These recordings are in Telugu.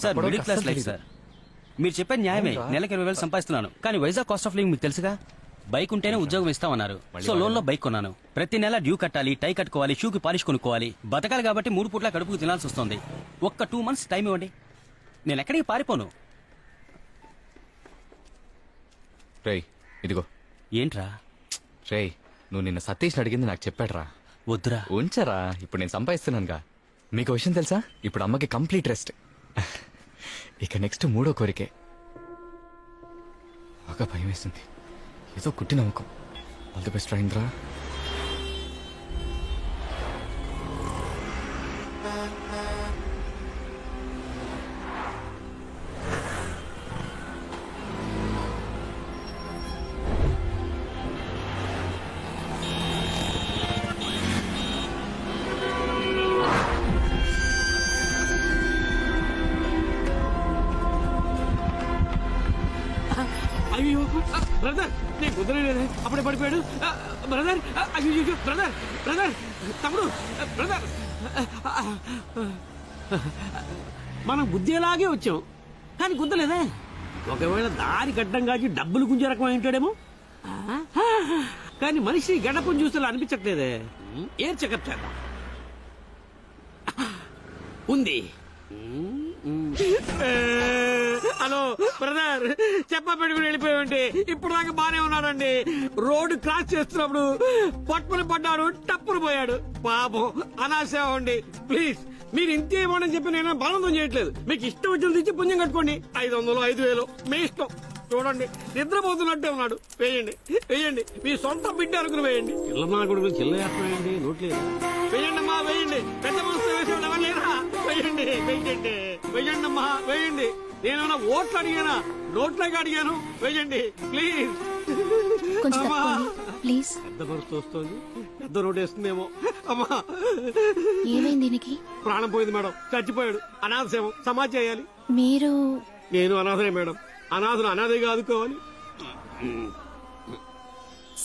Sir middle class life sir. మీరు చెప్పే న్యాయమే. నెలకి 20,000 సంపాదిస్తున్నాను, కానీ వైజాగ్ కాస్ట్ ఆఫ్ లివింగ్ మీకు తెలుసుగా. బైక్ ఉంటేనే ఉద్యోగం ఇస్తామన్నారు, సో లోన్ లో బైక్ కొన్నాను. ప్రతి నెల డ్యూ కట్టాలి, టై కట్టుకోవాలి, షూకి పాలిష్ కొనుక్కోవాలి. బతకాలి కాబట్టి 3 పూట్ల కడుపుకు తినాల్సి వస్తుంది. ఒక్క 2 months టైం ఇవ్వండి, నేను ఎక్కడికి పారిపోను. రేయ్ ఇదిగో. ఏంట్రా? రేయ్ నువ్వు నిన్న సతీష్ అడిగింది నాకు చెప్పాడురా. వద్దురా. ఉంచరా, ఇప్పుడు నేను సంపాదిస్తున్నానుగా. మీకు విషయం తెలుసా, ఇప్పుడు అమ్మకి కంప్లీట్ రెస్ట్. ఇక నెక్స్ట్ 3వ కోరికే. బాగా భయం వేస్తుంది, ఏదో కుట్టి నమ్మకం. ఆల్ ది బెస్ట్ రాయింద్రా. అయ్యో బ్రదర్, నేను కుదరలేదు, అప్పుడే పడిపోయాడు. బ్రదర్, అయ్యో బ్రదర్, బ్రదర్, తమ్ముడు, బ్రదర్. మనం గుద్దేలాగే వచ్చాం, కానీ గుద్దలేదే. ఒకవేళ దారి గడ్డం కాచి డబ్బులు గుంజే రకం ఉంటాడేమో, కానీ మనిషి గడపను చూసేలా అనిపించట్లేదే. ఏం చెకప్ చేద్దాం. ఉంది. హలో బ్రదర్, చెప్ప పెట్టుకుని వెళ్ళిపోయామండి. ఇప్పుడు దాకా బానే ఉన్నాడండి. రోడ్డు క్రాస్ చేస్తున్నప్పుడు పట్టుకుని పడ్డాడు, టప్పును పోయాడు. పాపం అనాశ అండి. ప్లీజ్ మీరు ఇంతే ఇవ్వమని చెప్పి నేను బలవంతం చేయట్లేదు. మీకు ఇష్టం వచ్చిన తెచ్చి పుణ్యం కట్టుకోండి. 500, 5,000 మీ ఇష్టం. చూడండి నిద్రపోతున్నట్టే ఉన్నాడు. వేయండి, వేయండి, మీ సొంత బిడ్డ అనుకుని వేయండి. చిల్లమా కొడుకు చిల్ల వేస్తున్నాయండి, నోట్లేదు. వేయండి అమ్మా, వేయండి. పెద్ద మనసు వేసేవాడు ఎవరు లేరా? వేయండి, వేయండి, వేయండి అమ్మా, వేయండి. నేనేమన్నా ఓట్లు అడిగానా? నోట్లకి అడిగాను. వేయండి ప్లీజ్. ప్లీజ్. పెద్ద మనసు వస్తుంది, పెద్ద నోటు వేస్తుందేమో. అమ్మా ఏమైంది దీనికి? ప్రాణం పోయింది మేడం, చచ్చిపోయాడు. అనాథ సేవ సమాజ్ చేయాలి. మీరు? నేను అనాథనే మేడం. అనాథను అనాథగా ఆదుకోవాలి.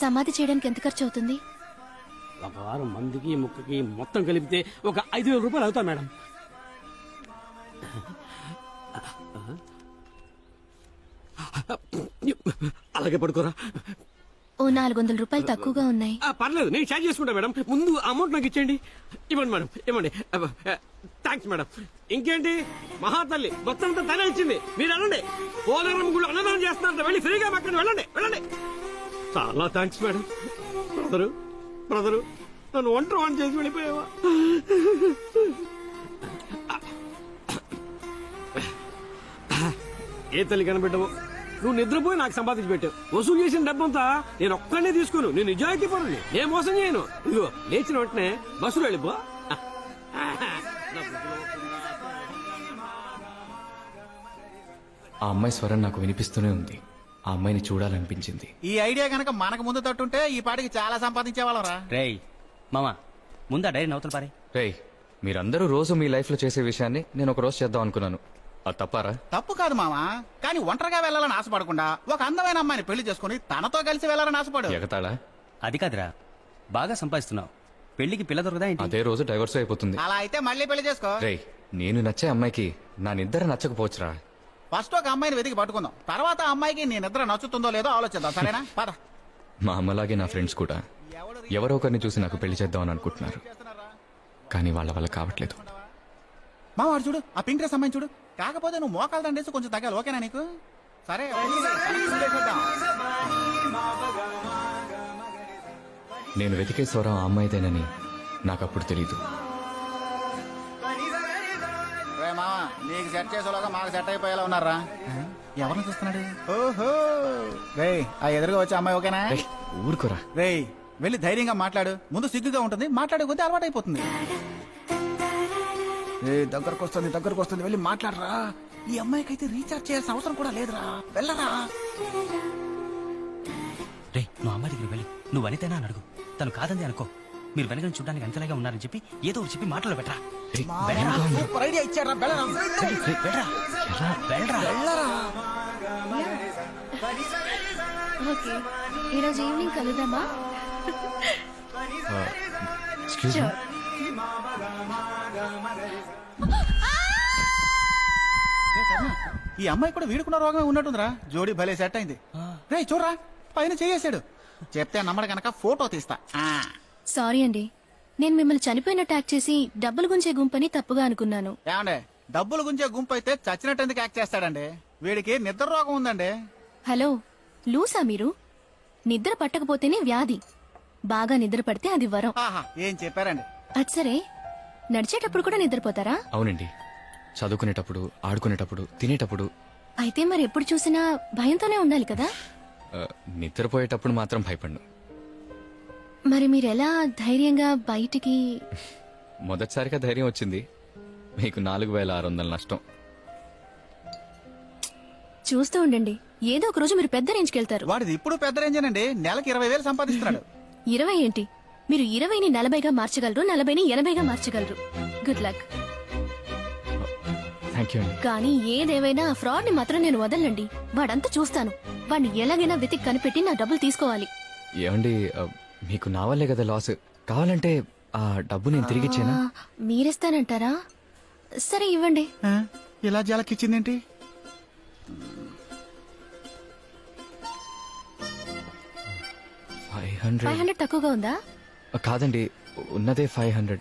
సమాధి చేయడానికి ఎంత ఖర్చు అవుతుంది? ఒక వారం మందికి ముక్కకి మొత్తం కలిపితే ఒక 5,000 రూపాయలు అవుతా మేడం. అలాగే పడుకోరా. ఓ 400 రూపాయలు తక్కువగా ఉన్నాయి. పర్లేదు, నేను షేర్ చేసుకుంటా మేడం. ముందు అమౌంట్ నాకు ఇచ్చేయండి. ఇవ్వండి మేడం, ఇవ్వండి. Thanks madam. ఇంకేంటి, మహాతల్లి మొత్తం అంతా తనే ఇచ్చింది. మీరు వెళ్ళండి. పోలేరమ్మ గుళ్ళు అన్నదానం చేస్తున్నారంట, వెళ్ళి ఫ్రీగా మాట్లాడి వెళ్ళండి, వెళ్ళండి. చాలా థ్యాంక్స్ మేడం. బ్రదరు, బ్రదరు, నన్ను ఒంటరి చేసి వెళ్ళిపోయావా? ఏ తల్లి కనబెట్టవు. నువ్వు నిద్రపోయి నాకు సంపాదించి పెట్టావు. వసూలు చేసిన డబ్బంతా నేను ఒక్కనే తీసుకోను. నేను నిజాయితీ పరుని, నేను మోసం చేయను. ఇదిగో లేచిన వెంటనే బస్సులో వెళ్ళిపో. ఆ అమ్మాయి స్వరం నాకు వినిపిస్తూనే ఉంది. ఆ అమ్మాయిని చూడాలనిపించింది. ఈ ఐడియా గనక మనకు ముందు తట్టుంటే ఈ పాటికి చాలా సంపాదించేవాళ్ళరా. రేయ్ మామా, ముందా డైరీ నవ్వుతలు పారే. రేయ్ మీరందరూ రోజు మీ లైఫ్ లో చేసే విషయాన్ని నేను ఒక రోజు చేద్దాం అనుకున్నాను. అది తప్పారా? తప్పు కాదు మామా, కానీ ఒంటరిగా వెళ్లాలని ఆశపడకుండా ఒక అందమైన అమ్మాయిని పెళ్లి చేసుకుని తనతో కలిసి వెళ్లాలని ఆశపడు. ఎగతాళా? అది కాదురా, బాగా సంపాదిస్తున్నావు, పెళ్లికి పిల్ల దొరకదా ఏంటి? అదే రోజు డైవర్స్ అయిపోతుంది. అలా అయితే మళ్ళీ పెళ్లి చేసుకో. రేయ్ నేను నచ్చే అమ్మాయికి నా నిద్ర నచ్చకపోవచ్చురా. ఫస్ట్ ఒక అమ్మాయిని వెతికి పట్టుకుందాం, తర్వాత ఆ అమ్మాయికి నీ నిద్ర నచ్చుతుందో లేదో ఆలోచిద్దాం, సరేనా? పద. మా అమ్మలాగే నా ఫ్రెండ్స్ కూడా ఎవరో ఒకరిని చూసి నాకు పెళ్లి చేద్దామని అనుకుంటున్నారు, కానీ వాళ్ళ వల్ల కావట్లేదు. మా వాడు చూడు, ఆ పింక్ డ్రెస్ అమ్మాయిని చూడు. కాకపోతే నువ్వు మోకాలు దండేసి కొంచెం తగ్గాలి, ఓకేనా నీకు? సరే నేను వెతికే స్వరం ఆ అమ్మాయిదేనని నాకప్పుడు తెలీదు. మావా నీకు సెట్ చేసేలాగా మాకు సెట్ అయిపోయేలా ఉన్నారా? ఎవరిని చూస్తున్నాడు? ఓహో రేయ్, ఆ ఎదురుగా వచ్చే అమ్మాయి ఓకేనా? ఊరుకోరా. రేయ్ వెళ్ళి ధైర్యంగా మాట్లాడు, ముందు సిగ్గుగా ఉంటుంది, మాట్లాడే కొద్దీ అలవాటు అయిపోతుంది. దగ్గరకు వస్తుంది, వెళ్ళి మాట్లాడరా. ఈ అమ్మాయికి అయితే రీఛార్జ్ చేయాల్సిన అవసరం కూడా లేదురా, వెళ్ళరా. రే నువ్వు అమ్మాయి దగ్గర వెళ్ళి నువ్వు అనితేనా అని అడుగు. తను కాదంది అనుకో, మీరు వెనకని చూడడానికి అంతలాగా ఉన్నారని చెప్పి ఏదో ఒకటి చెప్పి మాటలు పెట్టరా. సూపర్ ఐడియా ఇచ్చారా, వెళ్ళరా. ఓకే, ఈరోజు ఈవినింగ్ కలుద్దామా? ఈ అమ్మాయి కూడా వీడుకున్న రోగమే ఉన్నట్టుందిరా. జోడీ భలే సెట్ అయింది. రే చూడరా, పైన చేయేశాడు. చెప్తే నమ్మడు గనక ఫోటో తీస్తా. సారీ అండి, నేను మిమ్మల్ని చనిపోయినట్టు యాక్ట్ చేసి డబ్బులు గుంచే గుంపని తప్పుగా అనుకున్నాను. ఏమండే, డబ్బులు గుంచే గుంపు అయితే చచ్చినట్టు ఎందుకు యాక్ట్ చేస్తాడండి? వీడికి నిద్ర రోగం ఉందండి. హలో, లూసా మీరు? నిద్ర పట్టకపోతేనే వ్యాధి, బాగా నిద్ర పడితే అది వరం. ఆహా, ఏం చెప్పారండి. అది సరే, నడిచేటప్పుడు కూడా నిద్రపోతారా? అవునండి, చదువుకునేటప్పుడు, ఆడుకునేటప్పుడు, తినేటప్పుడు. అయితే మరి ఎప్పుడు చూసినా భయంతోనే ఉండాలి కదా? నిద్రపోయేటప్పుడు మాత్రం భయపడ్ను. మరి మీరెలా ధైర్యంగా బయటికి? మొదటిసారిగా ధైర్యం వచ్చింది. మీకు 4600 నష్టం. చూస్తూ ఉండండి, ఏదో ఒక రోజు మీరు పెద్ద రేంజ్కి వెళ్తారు. వాడిది ఇప్పుడు పెద్ద రేంజేనండి. నెలకి 20,000 సంపాదిస్తున్నాడు. 20 ఏంటి, మీరు 20ని 40గా మార్చగలరు, 40ని 80గా మార్చగలరు. Good luck. థ్యాంక్ యూ అండి. కానీ ఏదేవైనా ఆ ఫ్రాడ్ ని మాత్రం నేను వదలండి. వాడంతా చూస్తాను. వాడిని ఎలాగైనా వెతికి కనిపెట్టి నా డబ్బులు తీసుకోవాలి. ఏమండి, మీకు నా వల్లే కదా లాస్. కావాలంటే ఆ డబ్బు నేను తిరిగి ఇచ్చేనా? మీరిస్తానంటారా? సరే ఇవ్వండి. ఇలా జలకిచ్చిందేంటి? 500 తక్కువగా ఉందా? కాదండి, ఉన్నదే 500.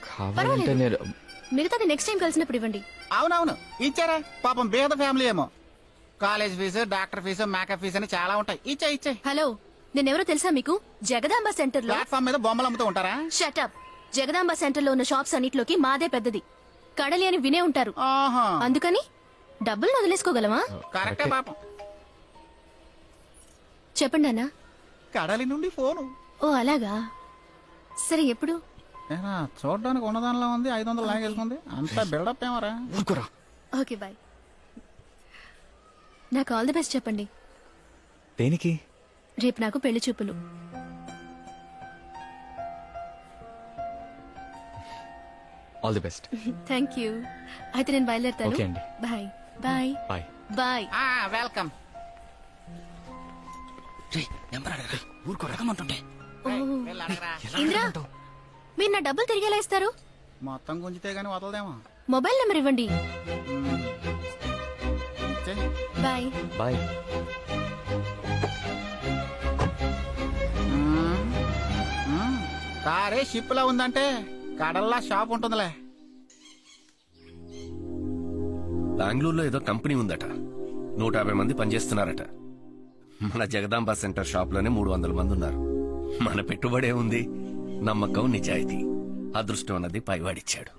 కావాలంటే నేను మిగతాది నెక్స్ట్ టైం కలిసినప్పుడు ఇవ్వండి. అవునవును, ఇచ్చారా? పాపం పేద ఫ్యామిలీ ఏమో. College fees, doctor fees, makeup fees అని చాలా ఉంటాయి. ఇచ్చే. హలో, నేనెవరో తెలుసా మీకు? జగదాంబ సెంటర్ లో. ప్లాట్ఫామ్ మీద బొమ్మలు అమ్ముతూ ఉంటారా? షటప్. జగదాంబ సెంటర్ లో ఉన్న షాప్స్ అన్నిట్లోకి మాదే పెద్దది. కడలి అని వినే ఉంటారు. ఆహా, అందుకని డబ్బులు వదిలేసుకోగలమా? కరెక్టే పాపం. చెప్పండి అన్న. కడలి నుండి ఫోను. ఓ అలాగా, సరే ఎప్పుడు? చూడడానికి ఉన్నదానిలో ఉంది. 500 లాగేసుకుంది. అంతా బిల్డప్ ఏమరా? ఊరుకోరా. Okay bye. నాకు ఆల్ ది బెస్ట్ చెప్పండి. దేనికి? రేపు నాకు పెళ్లి చూపులు. All the best. Thank you. అయితే నేను బయలుదేరుతాను. ఓకే అండి. Bye bye bye. Bye. Welcome. ఊరుకోరకమంటుంటే ఇంద్రా, మీరు నా డబ్బులు తిరిగి ఎలా ఇస్తారు? మొత్తం గుంజితే గానీ వదలదేమో. మొబైల్ నెంబర్ ఇవ్వండి. Bye bye. కారే షిప్ లా ఉందంటే కడల్లా షాప్ ఉంటుందిలే. బెంగళూరులో ఏదో కంపెనీ ఉందట. 150 మంది పనిచేస్తున్నారట. మన జగదాంబ సెంటర్ షాప్ లోనే 300 మంది ఉన్నారు. మన పెట్టుబడే ఉంది, నమ్మకం, నిజాయితీ. అదృష్టం అన్నది పైవాడిచ్చాడు.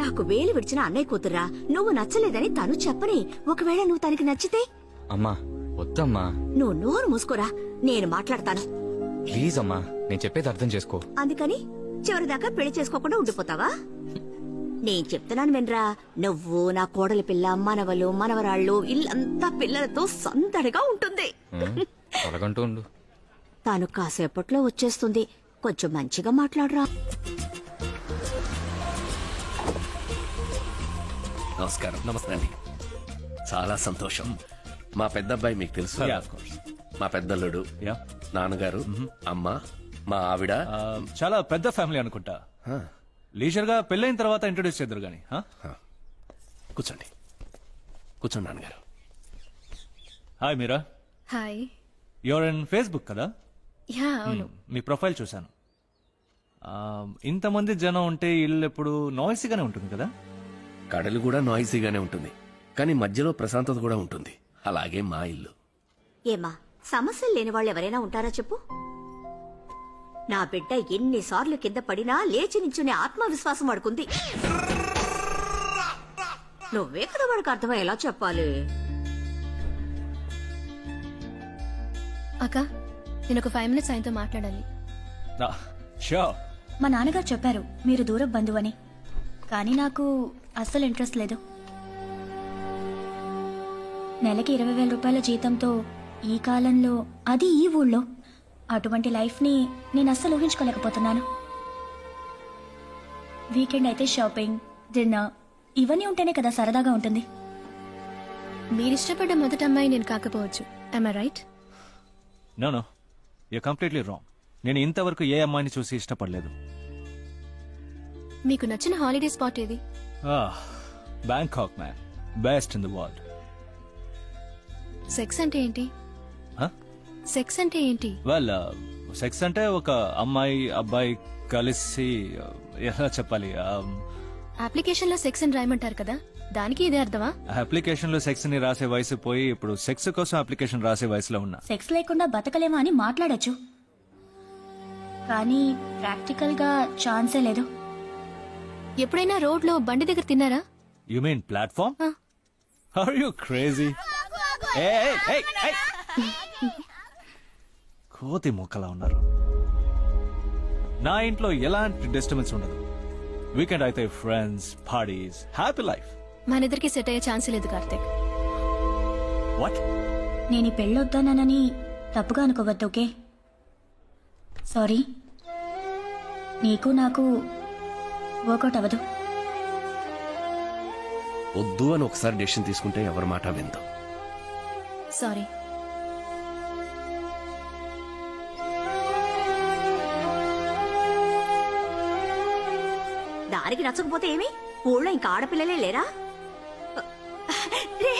నాకు వేలు విడిచిన అన్నయ్య కూతురా, నువ్వు నచ్చలేదని తను చెప్పని. ఒకవేళ నువ్వు తనకి నచ్చితే? అమ్మా వద్దమ్మా. నువ్వు నోరు మూసుకోరా, నేను మాట్లాడతాను. ప్లీజ్ అమ్మా, నేను చెప్పేది అర్థం చేసుకో. అందుకని చివరిదాకా పెళ్లి చేసుకోకుండా ఉండిపోతావా? నేను చెప్తున్నాను వినరా. నువ్వు, నా కోడలి పిల్ల, మనవలు, మనవరాళ్ళు, ఇల్లంతా పిల్లలతో సందడిగా ఉంటుంది. తొలగంటూ ఉండు. తాను కాసేపట్లో వచ్చేస్తుంది. కొంచెం మంచిగా మాట్లాడరా. నమస్కారం. నమస్తే అండి. చాలా సంతోషం. మా పెద్దబ్బాయి మీకు తెలుసు. మా పెద్దల్లుడు, నాన్నగారు, అమ్మ, మా ఆవిడ. చాలా పెద్ద ఫ్యామిలీ అనుకుంటా. లీజర్ గా పెళ్ళైన తర్వాత ఇంట్రొడ్యూస్ చేద్దరు గానీ. కూర్చోండి, కూర్చోండి నాన్నగారు. Hi Meera. Hi. Your in Facebook కదా? యా అవును. మీ ప్రొఫైల్ చూశాను. ఇంతమంది జనం ఉంటే ఇల్లు ఎప్పుడు నాయిసీగానే ఉంటుంది కదా? కడలు కూడా నాయిసీగానే ఉంటుంది, కానీ మధ్యలో ప్రశాంతత కూడా ఉంటుంది. అలాగే మా ఇల్లు. ఏమా, సమస్యలు లేని వాళ్ళు ఎవరైనా ఉంటారా చెప్పు? నా బిడ్డ ఎన్నిసార్లు కింద పడినా లేచి నించునే ఆత్మవిశ్వాసం వాడుకుంది. నువ్వే కదా వాడికి అర్థమయ్యేలా చెప్పాలి. అక్క, నేను ఒక 5 minutes ఆయనతో మాట్లాడాలి. షూర్. మా నాన్నగారు చెప్పారు మీరు దూర బంధువని, కానీ నాకు అస్సలు ఇంట్రెస్ట్ లేదు. నెలకి 20,000 రూపాయల జీతంతో ఈ కాలంలో, అది ఈ ఊళ్ళో, అటువంటి లైఫ్ని నేను అస్సలు ఊహించుకోలేకపోతున్నాను. వీకెండ్ అయితే షాపింగ్, డిన్నర్ ఇవన్నీ ఉంటేనే కదా సరదాగా ఉంటుంది. మీరిష్టపడ్డ మొదటి అమ్మాయి నేను కాకపోవచ్చు. am I right? No you completely wrong. నేను ఇంతవరకు ఏ అమ్మాయిని చూసి ఇష్టపడలేదు. మీకు నచ్చిన హాలిడే స్పాట్ ఏది? Bangkok man. Best in the world. Sex అంటే ఏంటి? సెక్స్ అంటే ఏంటి? వెల్, సెక్స్ అంటే ఒక అమ్మాయి అబ్బాయి కలిసి ఎలా చెప్పాలి, అప్లికేషన్ లో సెక్స్ అని రాయమంటారు కదా, దానికి ఇదే అర్థమా? అప్లికేషన్ లో సెక్స్ ని రాసే వయసు పోయి ఇప్పుడు సెక్స్ కోసం అప్లికేషన్ రాసే వయసులో ఉన్నా. సెక్స్ లేకుండా బతకలేమా అని మాట్లాడొచ్చు, కానీ ప్రాక్టికల్ గా ఛాన్సే లేదు. ఎప్పుడైనా రోడ్ లో బండి దగ్గర తిన్నారా? You mean platform? Are you crazy? కోతి మొక్కలా ఉన్నారు. నా ఇంట్లో ఎలాంటి డిస్టర్బెన్స్ ఉండదు. వీకెండ్ అయితే ఫ్రెండ్స్, పార్టీస్, హ్యాపీ లైఫ్. మన ఇద్దరికి సెట్ అయ్యే ఛాన్స్ లేదు కార్తీక్. వాట్? నేను ఈ పెళ్ళొద్దానని తప్పుగా అనుకోవద్దు, ఓకే? సారీ, నీకు నాకు వర్కౌట్ అవ్వదు. వద్దు అని ఒకసారి డెసిషన్ తీసుకుంటే ఎవరి మాట విందు. సారీ. దానికి నచ్చకపోతే ఏమి? ఊళ్ళో ఇంకా ఆడపిల్లలే లేరా? రే,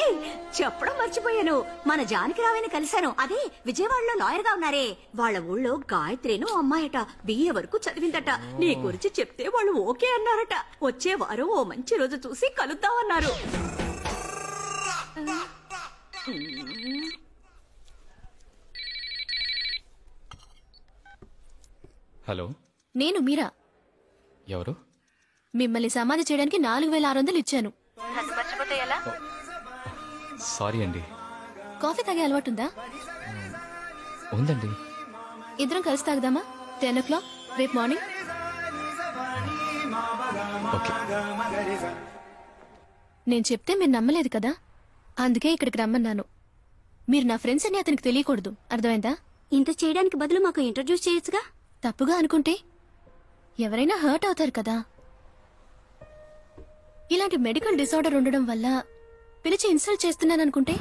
చెప్పడం మర్చిపోయాను, మన జానకి రావేని కలిశాను. అదే విజయవాడలో లాయర్ గా ఉన్నారే, వాళ్ళ ఊళ్ళో గాయత్రిను అమ్మాయట, BA వరకు చదివిందట. నీ గురించి చెప్తే వాళ్ళు ఓకే అన్నారట. వచ్చే వారం ఓ మంచి రోజు చూసి కలుద్దామన్నారు. హలో, నేను మీరా. ఎవరు? మిమ్మల్ని సమాధి చేయడానికి 4600 ఇచ్చాను. సారీ అండి. కాఫీ తాగే అలవాటుందా? ఉందండి. ఇద్దరం కలిసి తాగుదామా? 10 o'clock రేపు మార్నింగ్. ఓకే. నేను చెప్తే మీరు నమ్మలేదు కదా, అందుకే ఇక్కడికి రమ్మన్నాను. మీరు నా ఫ్రెండ్స్ అని అతనికి తెలియకూడదు, అర్థమైందా? ఇంత చేయడానికి బదులు మాకు ఇంట్రడ్యూస్ చేయొచ్చుగా. తప్పుగా అనుకుంటే ఎవరైనా హర్ట్ అవుతారు కదా. ఇలాంటి మెడికల్ డిసార్డర్ ఉండడం వల్ల పిలిచి ఇన్సల్ట్ చేస్తున్నాననుకుంటే.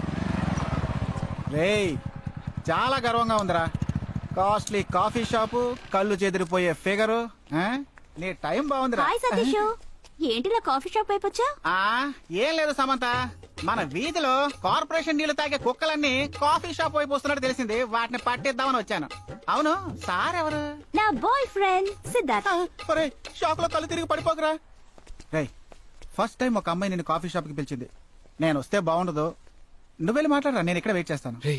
రేయ్, చాలా గర్వంగా ఉందిరా. కాస్ట్లీ కాఫీ షాపు, కళ్ళు చెదిరిపోయే ఫిగరు. నీ టైం బాగుందిరా. హాయ్ సతీష్, ఏంటిలా కాఫీ షాప్ అయిపోచ్చా? ఏం లేదు సమంత, మన వీధిలో కార్పొరేషన్ నీళ్లు తాగే కుక్కలన్నీ కాఫీ షాప్ వైపు వస్తున్నట్టు తెలిసింది. వాటిని పట్టిద్దామని వచ్చాను. అవును, సార్ ఎవరు? నా బాయ్ ఫ్రెండ్ సిద్ధార్థ్. షాక్ లో కళ్ళు తిరిగి పడిపోకరా. రేయ్, ఫస్ట్ టైం ఒక అమ్మాయి నేను కాఫీ షాప్ కి పిలిచింది. నేను వస్తే బాగుండదు, నువ్వు వెళ్ళి మాట్లాడరా, నేను ఇక్కడ వెయిట్ చేస్తాను. రే,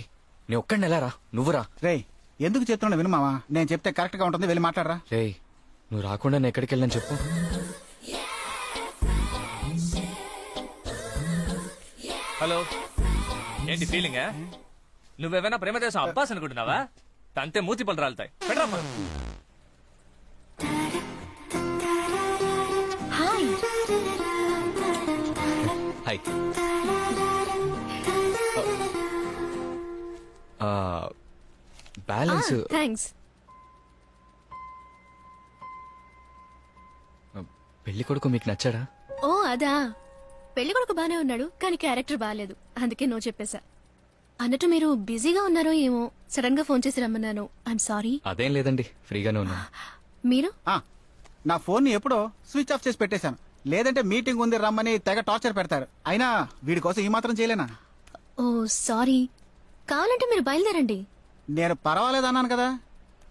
నీ ఒక్కడిని ఎలా రా, నువ్వురా. రేయ్, ఎందుకు చెప్తున్నా విను మావా, నేను చెప్తే కరెక్ట్ గా ఉంటుంది, వెళ్ళి మాట్లాడరా. రే, నువ్వు రాకుండా నేను ఎక్కడికి వెళ్ళని చెప్పు. హలో, ఏంటి ఫీలింగ్? నువ్వేమైనా ప్రేమదేశం అబ్బాస్ అనుకుంటున్నావా? తంతే మూతి పళ్ళు రాలుతాయి. పెట్టరమ్మా. హాయ్. హాయ్. బ్యాలెన్స్. థ్యాంక్స్. పెళ్లి కొడుకు మీకు నచ్చాడా? ఓ అదా, పెళ్లి కొడుకు బానే ఉన్నాడు, కానీ క్యారెక్టర్ బాగాలేదు, అందుకే నో చెప్పేశా. అన్నట్టు మీరు బిజీగా ఉన్నారో ఏమో, సడన్ గా ఫోన్ చేసి రమ్మన్నాను. I'm sorry. అదేం లేదండి, ఫ్రీగానే ఉన్నాను. మీరు? నా ఫోన్ ని ఎప్పుడో స్విచ్ ఆఫ్ చేసి పెట్టేశాను, లేదంటే మీటింగ్ ఉంది రమ్మని తెగ టార్చర్ పెడతారు. అయినా వీడి కోసం ఈ మాత్రం చేయలేనా? ఓ సారీ. కావాలంటే మీరు బయలుదేరండి. నేను పర్వాలేదు అన్నాను కదా.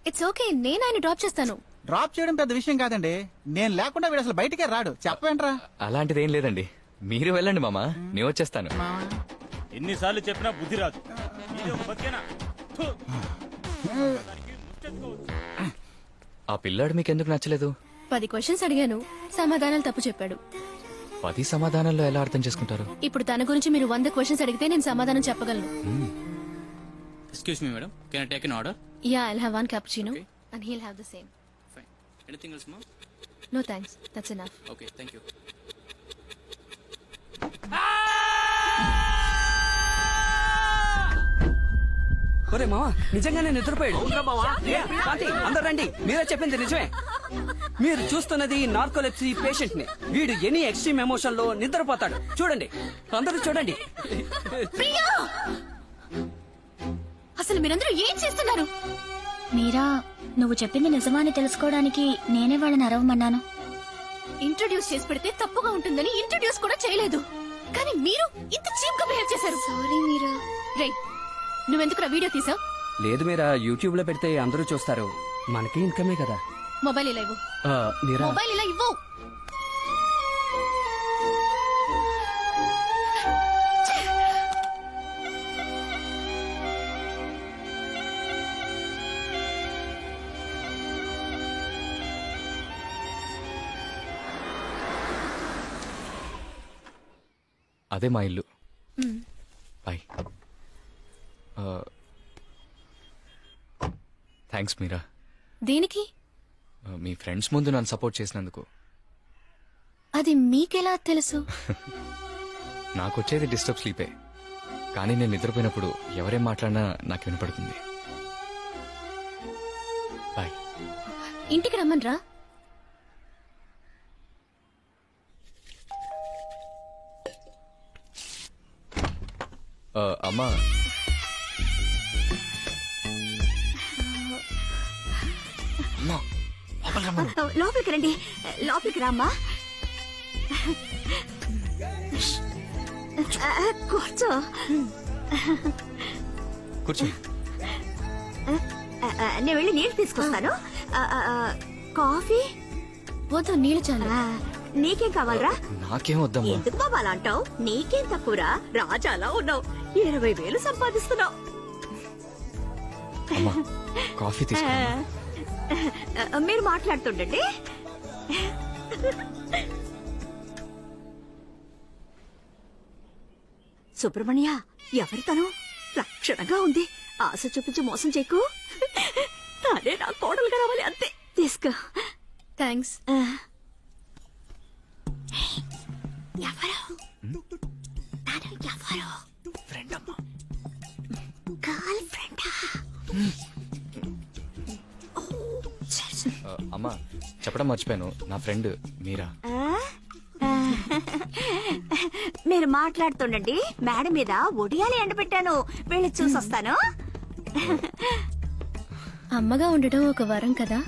ఇట్స్ ఓకే, నేను ఆయన డ్రాప్ చేస్తాను. డ్రాప్ చేయడం పెద్ద విషయం కాదండి, నేను లేకుండా వీడు అసలు బయటికే రాడు. చెప్పవేంట్రా? అలాంటిదేం లేదండి, మీరు వెళ్ళండి మామ, నేను వచ్చేస్తాను. ఎన్నిసార్లు చెప్పినా బుద్ధి రాదు. ఆ పిల్లాడు మీకెందుకు నచ్చలేదు? 10 క్వశ్చన్స్ అడిగాను, సమాధానాలు తప్పు చెప్పాడు. 10 సమాధానాల్లో ఎలా అర్థం చేసుకుంటారు? ఇప్పుడు తన గురించి మీరు 100 క్వశ్చన్స్ అడిగితే నేను సమాధానం చెప్పగలను. Excuse me, madam. Can I take an order? Yeah, I'll have 1 cappuccino and he'll have the same. Fine. Anything else, ma'am? No thanks, that's enough. Okay, thank you. ఒరే మావా, నిజంగానే నిద్రపోయాడు. అందరు రండి, మీరే చెప్పింది నిజమే. మీరు చూస్తున్నది నార్కోలెప్సీ పేషెంట్ ని. వీడు ఎనీ ఎక్స్ట్రీమ్ ఎమోషన్ లో నిద్రపోతాడు. చూడండి, అందరూ చూడండి. అసలు మీరందరూ ఏం చేస్తున్నారు? మీరా, నువ్వు చెప్పింది నిజమా అని తెలుసుకోవడానికి నేనే వాళ్ళని అరవమన్నాను. ఇంట్రడ్యూస్ చేసి పెడితే తప్పుగా ఉంటుందని ఇంట్రడ్యూస్ కూడా చేయలేదు. కానీ మీరు ఇంత చీప్ గా బిహేవ్ చేశారు. సారీ మీరా. రే నువ్వెందుకు వీడియో తీసావు? లేదు మీరా, యూట్యూబ్ లో పెడితే అందరూ చూస్తారు, మనకి ఇన్కమే కదా. మొబైల్ ఇలా ఇవ్వు. మీరా మొబైల్ ఇలా ఇవ్వు. అదే మా ఇల్లు. బాయ్. థ్యాంక్స్ మీరా. దేనికి? మీ ఫ్రెండ్స్ ముందు నన్ను సపోర్ట్ చేసినందుకు. అది మీకెలా తెలుసు? నాకు వచ్చేది డిస్టర్బ్ స్లీపే, కానీ నేను నిద్రపోయినప్పుడు ఎవరేం మాట్లాడినా నాకు వినపడుతుంది. బాయ్. ఇంటికి రమ్మన్రా. అమ్మా, లోపలికి రండి, లోపలికి రామ్మా. కూర్చో. కూర్చో. నేను వెళ్ళి నీళ్ళు తీసుకొస్తాను. కాఫీ వద్దు, నీళ్ళు చాలు. నీకేం కావాలరా? నాకేం వద్దమ్మా. ఎందుకు బాబా అలా అంటావు? నీకేం తక్కువరా, రాజాలా ఉన్నావు, 20,000 సంపాదిస్తున్నావు. అమ్మా, కాఫీ తీసుకో. మీరు మాట్లాడుతుండండి. సుబ్రహ్మణ్య, ఎవరి తను? లక్షణంగా ఉంది. ఆశ చూపించి మోసం చేయకు. తానే నా కోడలుగా రావాలి, అంతే. తీసుకో. థ్యాంక్స్. ఎవరు? తను ఎవరు? ఫ్రెండ్ అమ్మా. గర్ల్ ఫ్రెండా? అమ్మా, చెప్పడం మర్చిపోయాను, నా ఫ్రెండ్ మీరా. మీరు మాట్లాడుతుండండి. మేడ మీద ఒడియాలి ఎండబెట్టాను, వెళ్ళి చూసొస్తాను. అమ్మగా ఉండటం ఒక వరం కదా.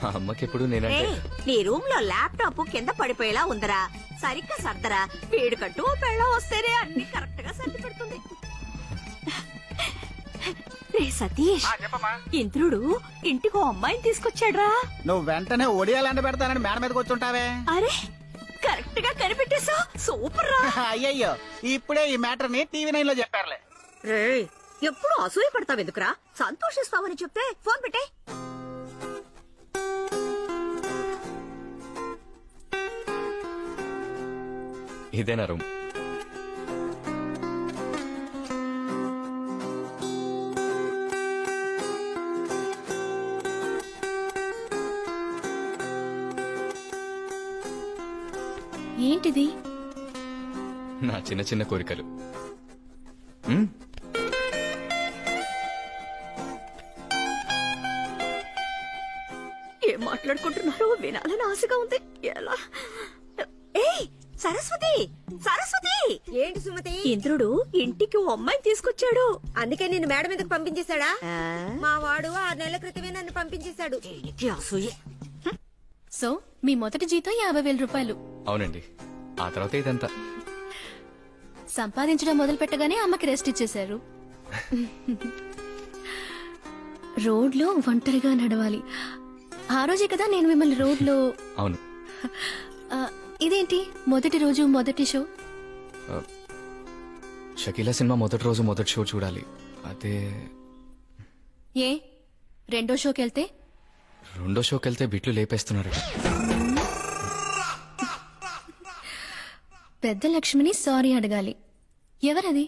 మా అమ్మకి ఎప్పుడు నేనంటే. నీ రూమ్ లో ల్యాప్టాప్ కింద పడిపోయేలా ఉందరా, సరిగ్గా సర్దరా. వీడు కట్టు పెళ్ళ వస్తేనే అన్ని కరెక్ట్ గా సర్ది పెడుతుంది. రే సతీష్, ఇంద్రుడు ఇంటికో అమ్మాయిని తీసుకొచ్చాడ్రా. నువ్వు వెంటనే ఒడియాలంట పెడతానని మేడ మీదకి వచ్చుంటావే. అరే కరెక్ట్ గా కనిపెట్టేశా, సూపర్ రా. అయ్యయ్యో, ఇప్పుడే ఈ మ్యాటర్ ని TV9 లో చెప్పారులే. రే ఎప్పుడు అసూయ పడతావు ఎందుకురా? సంతోషిస్తావని చెప్తే ఫోన్ పెట్టే. ఇదేనా రూమ్? ఏంటిది? నా చిన్న చిన్న కోరికలు. ఏం మాట్లాడుకుంటున్నారో వినాలని ఆశగా ఉంది. ఎలా? ఏయ్ సరస్వతి, సరస్వతి! ఏంటి సుమతి? ఇంద్రుడు ఇంటికి ఓ అమ్మాయిని తీసుకొచ్చాడు. అందుకే నిన్ను మేడ మీదకి పంపించేశాడా? మా వాడు 6 నెలల క్రితమే నన్ను పంపించేశాడు. సో మీ మొదటి జీతం 50,000 రూపాయలు. అవునండి. ఆ తర్వాత ఇదంతా. సంపాదించడం మొదలు పెట్టగానే అమ్మకి రెస్ట్ ఇచ్చేశారు. రోడ్లో ఒంటరిగా నడవాలి. ఆ రోజే కదా నేను మిమ్మల్ని రోడ్లో. అవును. ఇదేంటి మొదటి రోజు మొదటి షో? షకీలా సినిమా మొదటి రోజు మొదటి షో చూడాలి. అదే. ఏ రెండో షోకి వెళ్తే? రెండో షోకి వెళ్తే బిట్లు లేపేస్తున్నారు. పెద్ద లక్ష్మిని సారీ అడగాలి. ఎవరది?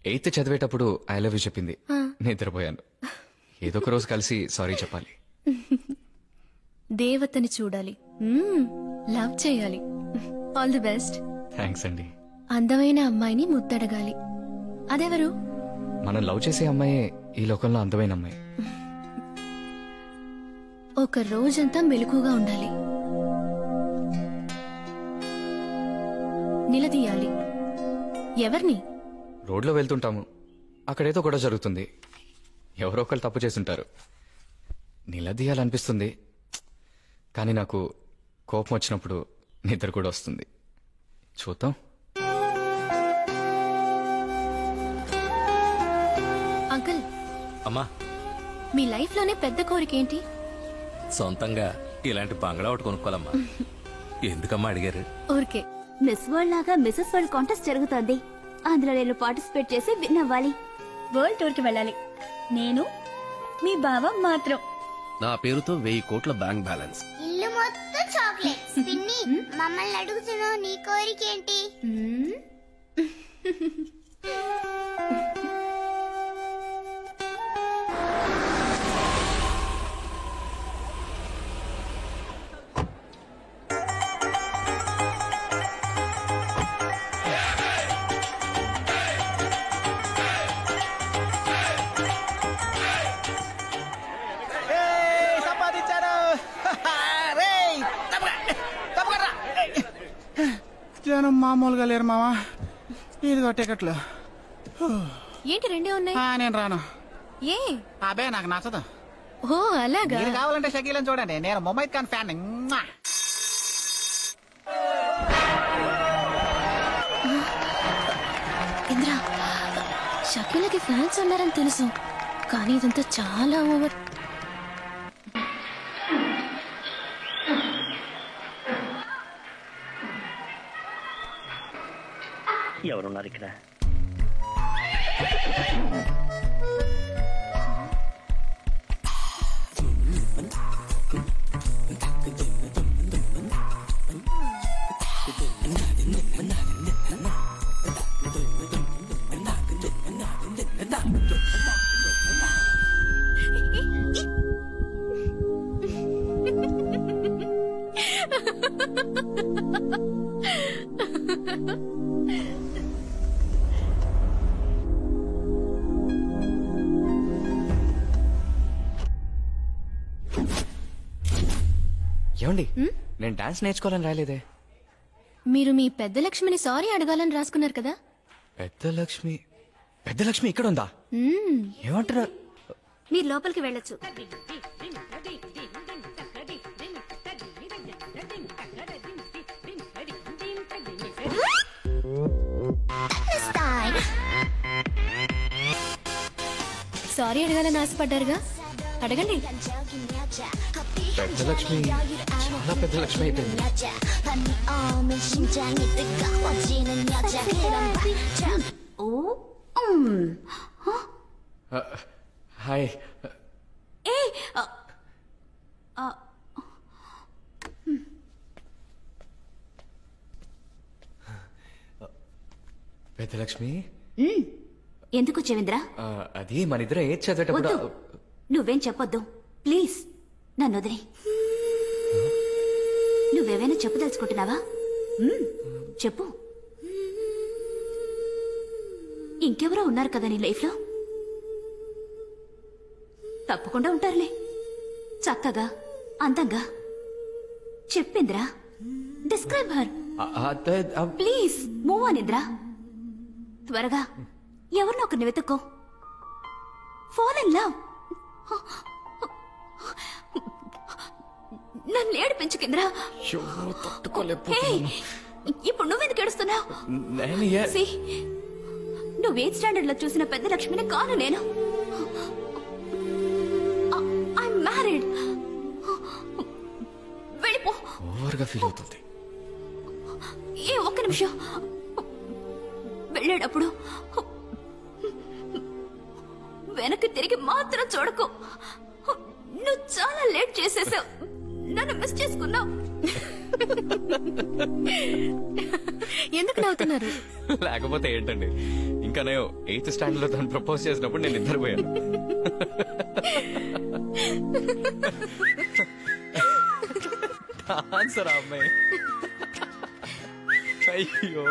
8th చదివేటప్పుడు ఐ లవ్ యూ చెప్పింది. నిద్రపోయాను. ఏదో ఒక రోజు కలిసి సారీ చెప్పాలి. దేవతని చూడాలి, లవ్ చేయాలి. All the best. థ్యాంక్స్ అండి. అందమైన అమ్మాయిని ముద్దడగాలి. అదెవరు? మనం లవ్ చేసే అమ్మాయే ఈ లోకంలో అందమైన అమ్మాయి. ఒక రోజంతా మెలకుగా ఉండాలి. నిలదీయాలి. ఎవరిని? రోడ్లో వెళ్తుంటాము, అక్కడేదో గొడవ జరుగుతుంది. ఎవరో ఒకరు తప్పు చేసుంటారు. నిలదీయాలనిపిస్తుంది, కానీ నాకు కోపం వచ్చినప్పుడు నిద్ర కూడా వస్తుంది. చూద్దాం. అంకుల్, అమ్మా, మీ లైఫ్ లోనే పెద్ద కోరిక ఏంటి? సొంతంగా ఇలాంటి బంగ్లా ఒకటి కొనుక్కోవాలమ్మా. ఎందుకమ్మా అడిగారు? ఊరికే. మిస్ వరల్డ్ లాగా మిసెస్ వరల్డ్ కాంటెస్ట్ జరుగుతోంది. అందులో నేను పార్టిసిపేట్ చేసి విన్ అవ్వాలి. వరల్డ్ టూర్ కి వెళ్ళాలి. నేను మీ బావ మాత్రం. నా పేరుతో 1000 కోట్ల బ్యాంక్ బ్యాలెన్స్. ఇల్లు మొత్తం చాక్లెట్స్. పిన్ని, మమ్మల్ని అడుగుతున్నావు, నీ కోరిక ఏంటి? జనం మామూలుగా లేరు మావా. ఇదిగో టికెట్లు. ఏంటి రెండే ఉన్నాయి? నేను రాను. ఏ? అబే నాకు నచ్చదు. ఓ అలాగా. మీరు కావాలంటే షకీలని చూడండి, నేను ముమైద్ ఖాన్ ఫ్యాన్. ఇంద్రా, షకీలకి ఫ్యాన్స్ ఉన్నారని తెలుసు, కానీ ఇదంతా చాలా ఓవర్. ఎవరున్నారు ఇక్కడ? ఏమండి, నేను డాన్స్ నేర్చుకోవాలని రాలేదే. మీరు మీ పెద్ద లక్ష్మిని సారీ అడగాలని రాసుకున్నారు కదా. పెద్ద లక్ష్మి ఇక్కడ ఉందా? ఏమంటున్నారు? మీరు లోపలికి వెళ్ళొచ్చు. సారీ అడగాలని ఆశపడ్డారుగా, అడగండి. పెద్ద లక్ష్మి చాలా పెద్ద లక్ష్మి అయిపోయింది. హాయ్. పెద్ద లక్ష్మి, ఎందుకు చెవింద్రా? అది మన ఇద్దరం ఏది చదివేటప్పుడు. నువ్వేం చెప్పొద్దు ప్లీజ్, నన్ను వదిలే. నువ్వేమైనా చెప్పదలుచుకుంటున్నావా? చెప్పు. ఇంకెవరో ఉన్నారు కదా నీ లైఫ్ లో? తప్పకుండా ఉంటారులే, చక్కగా అందంగా. చెప్పిందిరా, describe her please. Move on Indra, త్వరగా ఎవరినో ఒకరిని వెతుక్కో. Fall in love. నన్ను ఏడిపించుకింద్రా. ఇప్పుడు నువ్వెందుకు ఏడుస్తున్నావు? నువ్వు 8th స్టాండర్డ్ లో చూసిన పెద్ద లక్ష్మిని కాను నేను. I'm married. వెళ్ళిపో. ఓవర్గా ఫీల్ అవుతుంది. ఒక్క నిమిషం. వెళ్ళేటప్పుడు వెనక్కి తిరిగి మాత్రం చూడకు. నువ్వు చాలా లేట్ చేసేసావు, నన్ను మిస్ చేసుకున్నావు. ఎందుకు నవ్వుతున్నారు? లేకపోతే ఏంటండి, ఇంకా నేను 8th స్టాండర్డ్ లో తను ప్రపోజ్ చేసినప్పుడు నేను నిద్రపోయాను. డాన్సర్ అమ్మాయి. అయ్యో.